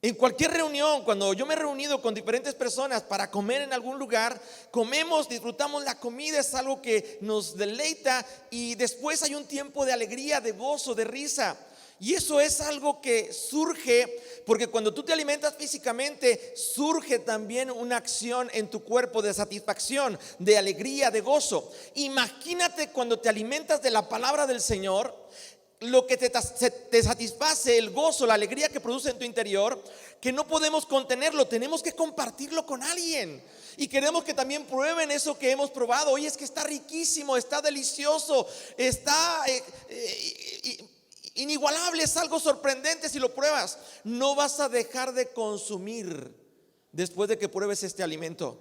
En cualquier reunión, cuando yo me he reunido con diferentes personas para comer en algún lugar, comemos, disfrutamos la comida, es algo que nos deleita, y después hay un tiempo de alegría, de gozo, de risa. Y eso es algo que surge porque cuando tú te alimentas físicamente, surge también una acción en tu cuerpo de satisfacción, de alegría, de gozo. Imagínate cuando te alimentas de la palabra del Señor, lo que te satisface, el gozo, la alegría que produce en tu interior, que no podemos contenerlo, tenemos que compartirlo con alguien. Y queremos que también prueben eso que hemos probado. Oye, es que está riquísimo, está delicioso, está inigualable, es algo sorprendente. Si lo pruebas, no vas a dejar de consumir después de que pruebes este alimento.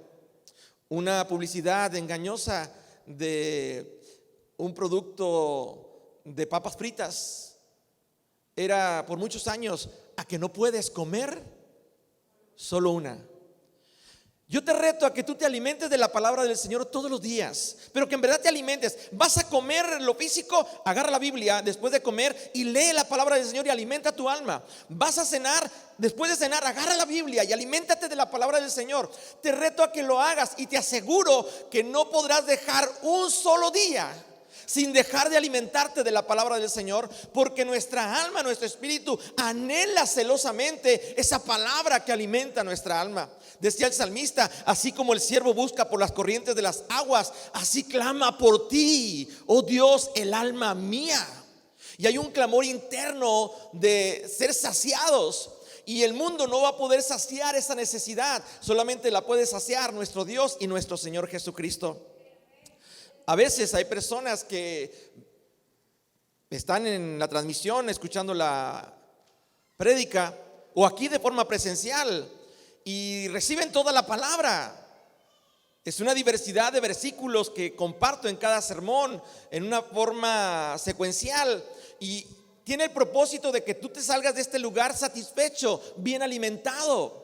Una publicidad engañosa de un producto de papas fritas era por muchos años: a que no puedes comer solo una. Yo te reto a que tú te alimentes de la palabra del Señor todos los días, pero que en verdad te alimentes. Vas a comer lo físico, agarra la Biblia después de comer y lee la palabra del Señor y alimenta tu alma. Vas a cenar, después de cenar, agarra la Biblia y aliméntate de la palabra del Señor. Te reto a que lo hagas y te aseguro que no podrás dejar un solo día sin dejar de alimentarte de la palabra del Señor, porque nuestra alma, nuestro espíritu anhela celosamente esa palabra que alimenta nuestra alma. Decía el salmista: así como el siervo busca por las corrientes de las aguas, así clama por ti, oh Dios, el alma mía. Y hay un clamor interno de ser saciados, y el mundo no va a poder saciar esa necesidad. Solamente la puede saciar nuestro Dios y nuestro Señor Jesucristo. A veces hay personas que están en la transmisión escuchando la prédica o aquí de forma presencial y reciben toda la palabra. Es una diversidad de versículos que comparto en cada sermón en una forma secuencial, y tiene el propósito de que tú te salgas de este lugar satisfecho, bien alimentado.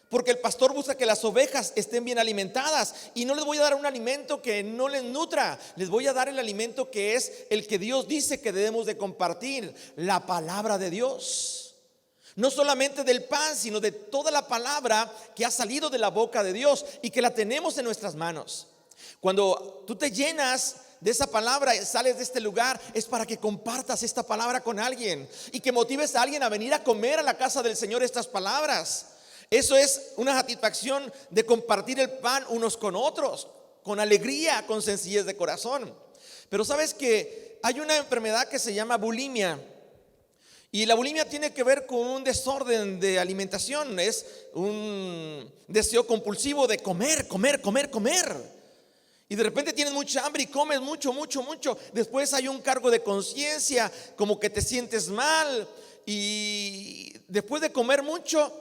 Porque el pastor busca que las ovejas estén bien alimentadas, y no les voy a dar un alimento que no les nutra. Les voy a dar el alimento que es el que Dios dice que debemos de compartir: la palabra de Dios. No solamente del pan, sino de toda la palabra que ha salido de la boca de Dios y que la tenemos en nuestras manos. Cuando tú te llenas de esa palabra, sales de este lugar, es para que compartas esta palabra con alguien y que motives a alguien a venir a comer a la casa del Señor estas palabras. Eso es una satisfacción de compartir el pan unos con otros, con alegría, con sencillez de corazón. Pero sabes que hay una enfermedad que se llama bulimia. Y la bulimia tiene que ver con un desorden de alimentación. Es un deseo compulsivo de comer, comer, comer, comer. Y de repente tienes mucha hambre y comes mucho, mucho, mucho. Después hay un cargo de conciencia, como que te sientes mal. Y después de comer mucho,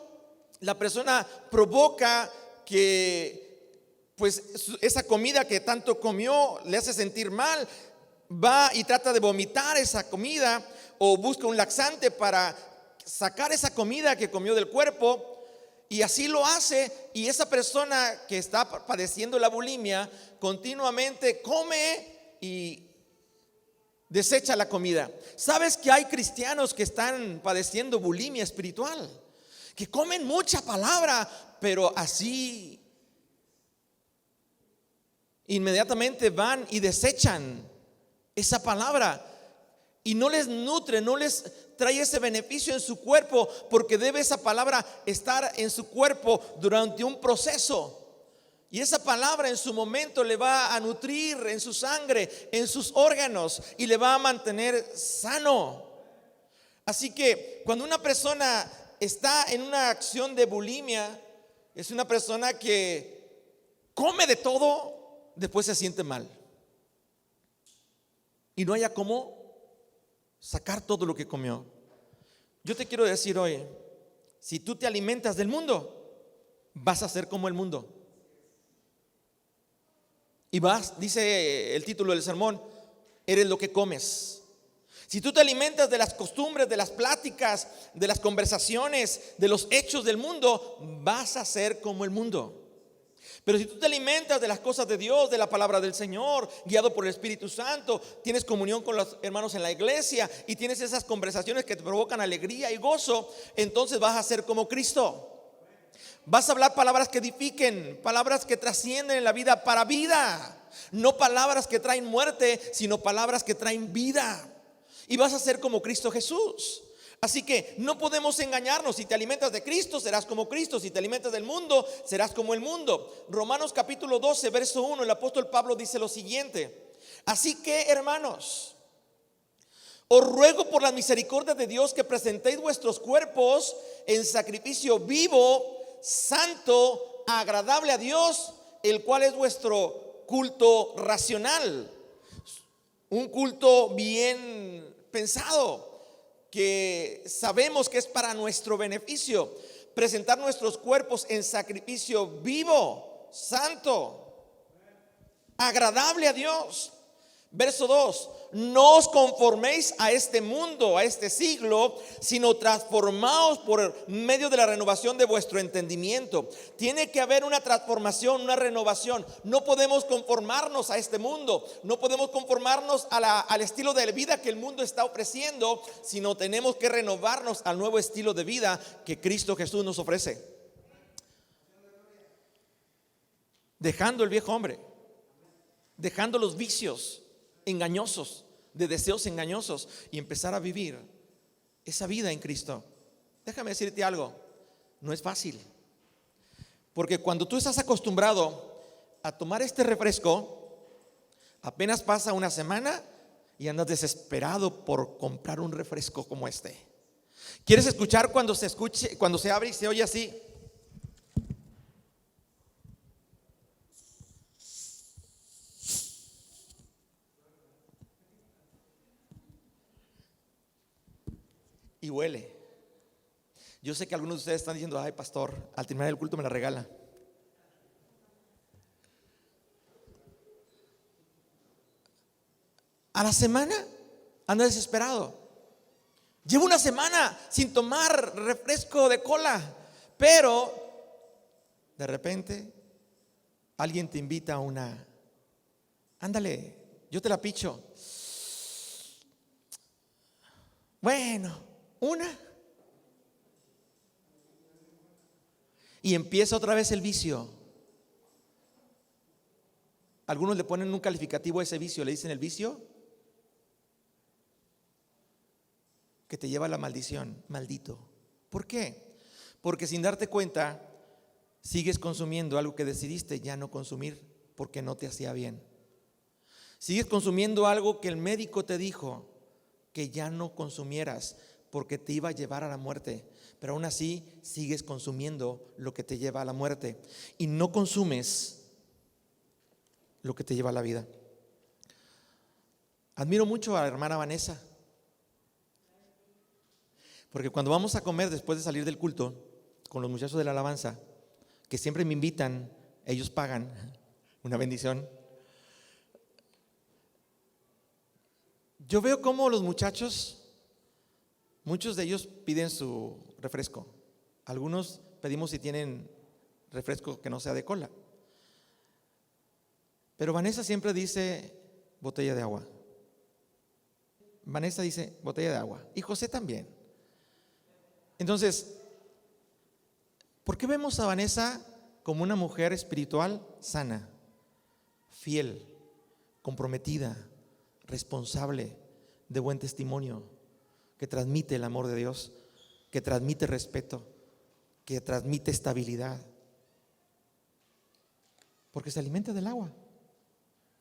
la persona provoca que pues esa comida que tanto comió le hace sentir mal. Va y trata de vomitar esa comida o busca un laxante para sacar esa comida que comió del cuerpo, y así lo hace. Y esa persona que está padeciendo la bulimia continuamente come y desecha la comida. ¿Sabes que hay cristianos que están padeciendo bulimia espiritual? Que comen mucha palabra, pero así inmediatamente van y desechan esa palabra y no les nutre, no les trae ese beneficio en su cuerpo, porque debe esa palabra estar en su cuerpo durante un proceso. Y esa palabra en su momento le va a nutrir en su sangre, en sus órganos, y le va a mantener sano. Así que cuando una persona está en una acción de bulimia, es una persona que come de todo, después se siente mal. Y no haya cómo sacar todo lo que comió. Yo te quiero decir hoy, si tú te alimentas del mundo, vas a ser como el mundo. Y dice el título del sermón, eres lo que comes. Si tú te alimentas de las costumbres, de las pláticas, de las conversaciones, de los hechos del mundo, vas a ser como el mundo. Pero si tú te alimentas de las cosas de Dios, de la palabra del Señor, guiado por el Espíritu Santo, tienes comunión con los hermanos en la iglesia y tienes esas conversaciones que te provocan alegría y gozo, entonces vas a ser como Cristo. Vas a hablar palabras que edifiquen, palabras que trascienden en la vida para vida. No palabras que traen muerte, sino palabras que traen vida. Y vas a ser como Cristo Jesús. Así que no podemos engañarnos. Si te alimentas de Cristo, serás como Cristo. Si te alimentas del mundo, serás como el mundo. Romanos capítulo 12, verso 1, el apóstol Pablo dice lo siguiente: así que, hermanos, os ruego por la misericordia de Dios que presentéis vuestros cuerpos en sacrificio vivo, santo, agradable a Dios, el cual es vuestro culto racional. Un culto bien pensado, que sabemos que es para nuestro beneficio. Presentar nuestros cuerpos en sacrificio vivo, santo, agradable a Dios. Verso 2: no os conforméis a este mundo, a este siglo, sino transformaos por medio de la renovación de vuestro entendimiento. Tiene que haber una transformación, una renovación. No podemos conformarnos a este mundo, no podemos conformarnos al estilo de vida que el mundo está ofreciendo, sino tenemos que renovarnos al nuevo estilo de vida que Cristo Jesús nos ofrece. Dejando el viejo hombre, dejando los vicios engañosos, de deseos engañosos, y empezar a vivir esa vida en Cristo. Déjame decirte algo, no es fácil, porque cuando tú estás acostumbrado a tomar este refresco, apenas pasa una semana y andas desesperado por comprar un refresco como este. ¿Quieres escuchar cuando se abre y se oye así? Y huele. Yo sé que algunos de ustedes están diciendo: ay, pastor, al terminar el culto me la regala. A la semana anda desesperado. Llevo una semana sin tomar refresco de cola, pero de repente alguien te invita a ándale, yo te la picho. Bueno, y empieza otra vez el vicio. Algunos le ponen un calificativo a ese vicio, le dicen el vicio que te lleva a la maldición, maldito. ¿Por qué? Porque sin darte cuenta sigues consumiendo algo que decidiste ya no consumir porque no te hacía bien. Sigues consumiendo algo que el médico te dijo que ya no consumieras porque te iba a llevar a la muerte, pero aún así sigues consumiendo lo que te lleva a la muerte y no consumes lo que te lleva a la vida. Admiro mucho a la hermana Vanessa, porque cuando vamos a comer después de salir del culto con los muchachos de la alabanza, que siempre me invitan, ellos pagan, una bendición. Yo veo cómo los muchachos, muchos de ellos piden su refresco. Algunos pedimos si tienen refresco que no sea de cola. Pero Vanessa siempre dice botella de agua. Vanessa dice botella de agua. Y José también. Entonces, ¿por qué vemos a Vanessa como una mujer espiritual sana, fiel, comprometida, responsable, de buen testimonio, que transmite el amor de Dios, que transmite respeto, que transmite estabilidad? Porque se alimenta del agua,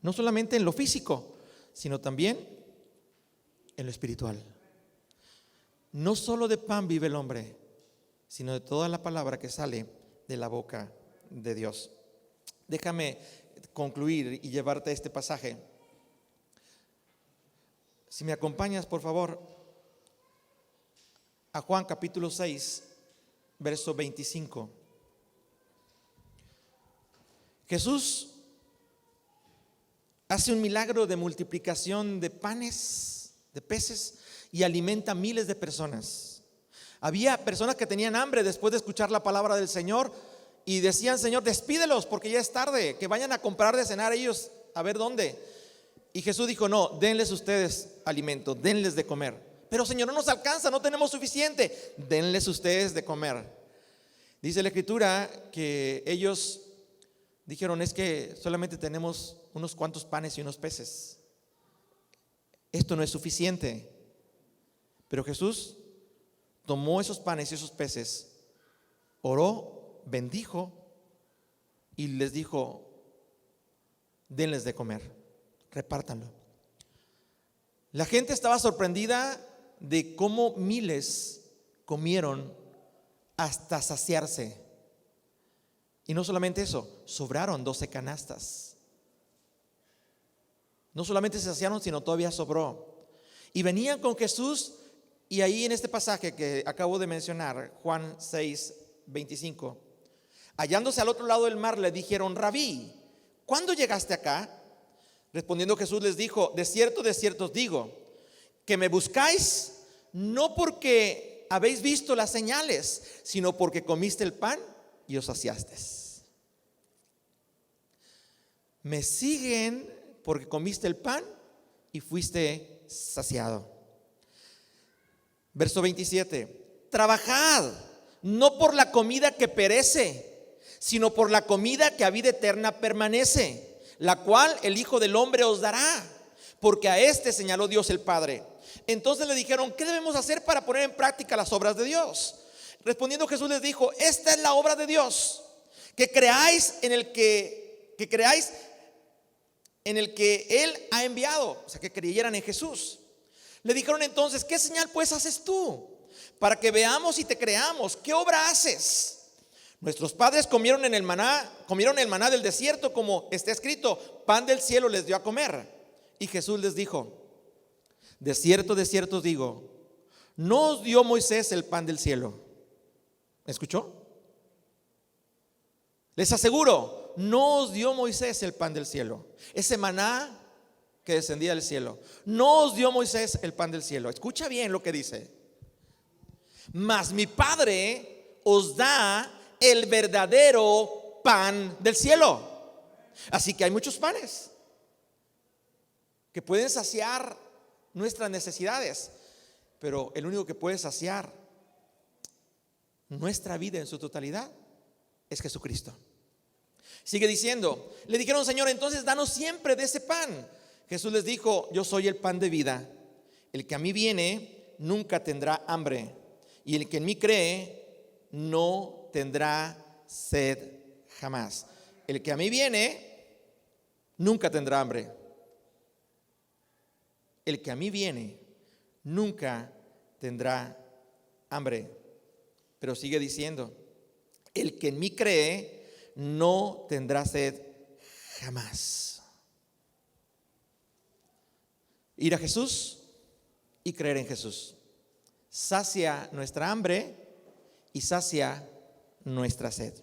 no solamente en lo físico, sino también en lo espiritual. No solo de pan vive el hombre, sino de toda la palabra que sale de la boca de Dios. Déjame concluir y llevarte a este pasaje. Si me acompañas, por favor, a Juan capítulo 6, verso 25. Jesús hace un milagro de multiplicación de panes, de peces, y alimenta a miles de personas. Había personas que tenían hambre después de escuchar la palabra del Señor y decían: Señor, despídelos porque ya es tarde, que vayan a comprar de cenar ellos a ver dónde. Y Jesús dijo: no, denles ustedes alimento, denles de comer. Pero Señor, no nos alcanza, no tenemos suficiente. Denles ustedes de comer. Dice la Escritura que ellos dijeron: es que solamente tenemos unos cuantos panes y unos peces. Esto no es suficiente. Pero Jesús tomó esos panes y esos peces, oró, bendijo y les dijo: denles de comer, repártanlo. La gente estaba sorprendida de cómo miles comieron hasta saciarse. Y no solamente eso, sobraron 12 canastas. No solamente se saciaron, sino todavía sobró. Y venían con Jesús, y ahí en este pasaje que acabo de mencionar, Juan 6, 25, hallándose al otro lado del mar, le dijeron: Rabí, ¿cuándo llegaste acá? Respondiendo Jesús les dijo: de cierto os digo, que me buscáis no porque habéis visto las señales, sino porque comiste el pan y os saciasteis. Me siguen porque comiste el pan y fuiste saciado. Verso 27: trabajad no por la comida que perece, sino por la comida que a vida eterna permanece, la cual el Hijo del Hombre os dará, porque a este señaló Dios el Padre. Entonces le dijeron: ¿qué debemos hacer para poner en práctica las obras de Dios? Respondiendo Jesús les dijo: esta es la obra de Dios, que creáis en el que Él ha enviado. O sea, que creyeran en Jesús. Le dijeron entonces: ¿qué señal pues haces tú para que veamos y te creamos? ¿Qué obra haces? Nuestros padres comieron el maná del desierto, como está escrito: pan del cielo les dio a comer. Y Jesús les dijo: de cierto os digo, no os dio Moisés el pan del cielo. ¿Me escuchó? Les aseguro, no os dio Moisés el pan del cielo, ese maná que descendía del cielo. No os dio Moisés el pan del cielo. Escucha bien lo que dice: mas mi Padre os da el verdadero pan del cielo. Así que hay muchos panes que pueden saciar nuestras necesidades, pero el único que puede saciar nuestra vida en su totalidad es Jesucristo. Sigue diciendo: le dijeron: Señor, entonces danos siempre de ese pan. Jesús les dijo: yo soy el pan de vida. El que a mí viene nunca tendrá hambre, y el que en mí cree no tendrá sed jamás. El que a mí viene nunca tendrá hambre. El que a mí viene nunca tendrá hambre. Pero sigue diciendo: el que en mí cree no tendrá sed jamás. Ir a Jesús y creer en Jesús sacia nuestra hambre y sacia nuestra sed.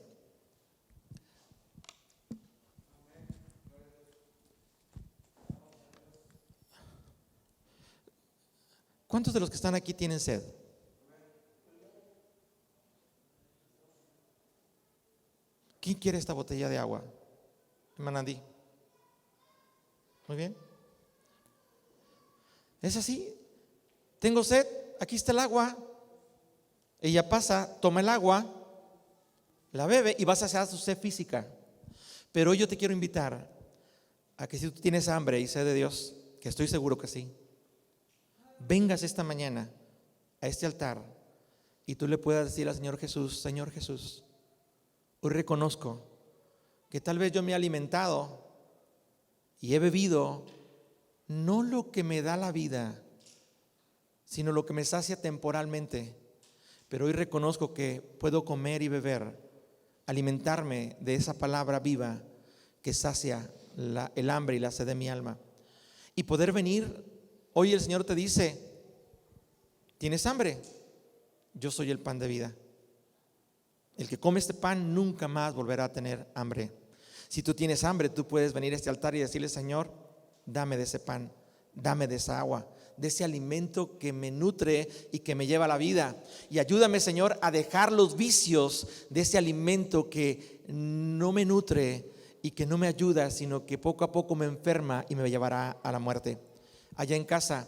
¿Cuántos de los que están aquí tienen sed? ¿Quién quiere esta botella de agua? Hermana Andy. Muy bien. Es así. Tengo sed, aquí está el agua. Ella pasa, toma el agua, la bebe y vas a saciar su sed física. Pero hoy yo te quiero invitar a que si tú tienes hambre y sed de Dios, que estoy seguro que sí, vengas esta mañana a este altar y tú le puedas decir al Señor Jesús: Señor Jesús, hoy reconozco que tal vez yo me he alimentado y he bebido no lo que me da la vida, sino lo que me sacia temporalmente. Pero hoy reconozco que puedo comer y beber, alimentarme de esa palabra viva que sacia el hambre y la sed de mi alma. Y poder venir, hoy el Señor te dice: ¿tienes hambre? Yo soy el pan de vida. El que come este pan nunca más volverá a tener hambre. Si tú tienes hambre, tú puedes venir a este altar y decirle: Señor, dame de ese pan, dame de esa agua, de ese alimento que me nutre y que me lleva a la vida. Y ayúdame, Señor, a dejar los vicios de ese alimento que no me nutre y que no me ayuda, sino que poco a poco me enferma y me llevará a la muerte. Allá en casa,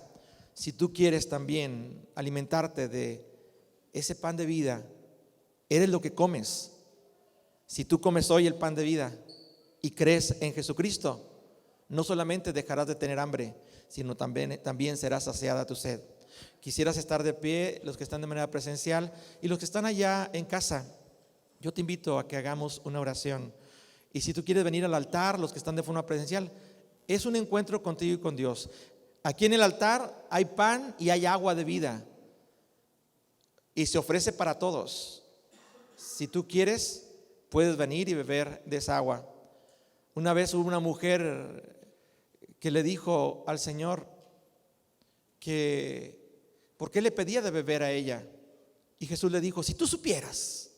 si tú quieres también alimentarte de ese pan de vida, eres lo que comes. Si tú comes hoy el pan de vida y crees en Jesucristo, no solamente dejarás de tener hambre, sino también será saciada tu sed. Quisieras estar de pie, los que están de manera presencial y los que están allá en casa. Yo te invito a que hagamos una oración. Y si tú quieres venir al altar, los que están de forma presencial, es un encuentro contigo y con Dios. Aquí en el altar hay pan y hay agua de vida, y se ofrece para todos. Si tú quieres, puedes venir y beber de esa agua. Una vez hubo una mujer que le dijo al Señor que ¿por qué le pedía de beber a ella? Y Jesús le dijo: si tú supieras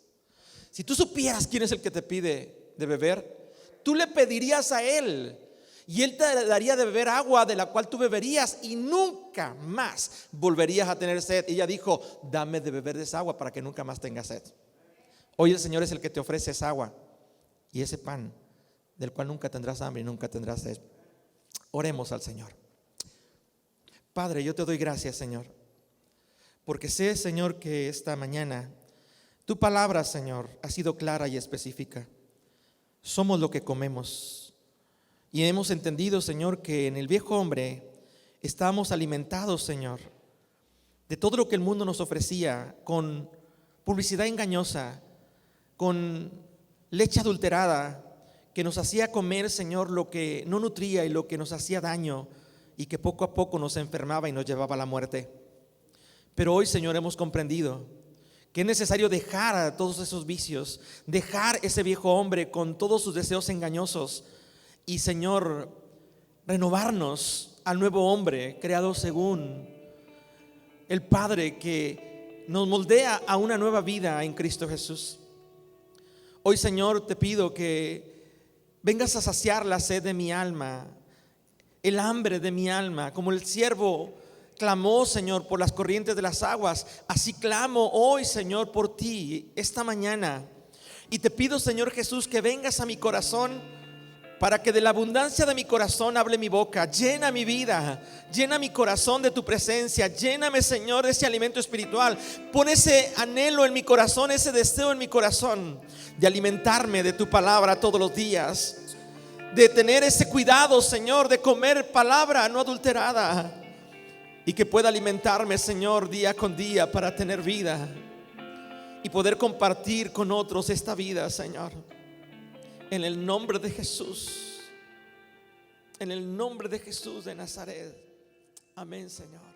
quién es el que te pide de beber, tú le pedirías a él y él te daría de beber agua de la cual tú beberías y nunca más volverías a tener sed. Y ella dijo: dame de beber de esa agua para que nunca más tengas sed. Hoy el Señor es el que te ofrece esa agua y ese pan del cual nunca tendrás hambre y nunca tendrás sed. Oremos al Señor. Padre, yo te doy gracias, Señor, porque sé, Señor, que esta mañana tu palabra, Señor, ha sido clara y específica. Somos lo que comemos. Y hemos entendido, Señor, que en el viejo hombre estamos alimentados, Señor, de todo lo que el mundo nos ofrecía, con publicidad engañosa, con leche adulterada, que nos hacía comer, Señor, lo que no nutría y lo que nos hacía daño, y que poco a poco nos enfermaba y nos llevaba a la muerte. Pero hoy, Señor, hemos comprendido que es necesario dejar todos esos vicios, dejar ese viejo hombre con todos sus deseos engañosos y, Señor, renovarnos al nuevo hombre creado según el Padre, que nos moldea a una nueva vida en Cristo Jesús. Hoy, Señor, te pido que vengas a saciar la sed de mi alma, el hambre de mi alma. Como el siervo clamó, Señor, por las corrientes de las aguas, así clamo hoy, Señor, por ti esta mañana. Y te pido, Señor Jesús, que vengas a mi corazón, para que de la abundancia de mi corazón hable mi boca. Llena mi vida, llena mi corazón de tu presencia. Lléname, Señor, de ese alimento espiritual. Pon ese anhelo en mi corazón, ese deseo en mi corazón de alimentarme de tu palabra todos los días, de tener ese cuidado, Señor, de comer palabra no adulterada, y que pueda alimentarme, Señor, día con día para tener vida y poder compartir con otros esta vida, Señor. En el nombre de Jesús, en el nombre de Jesús de Nazaret. Amén, Señor.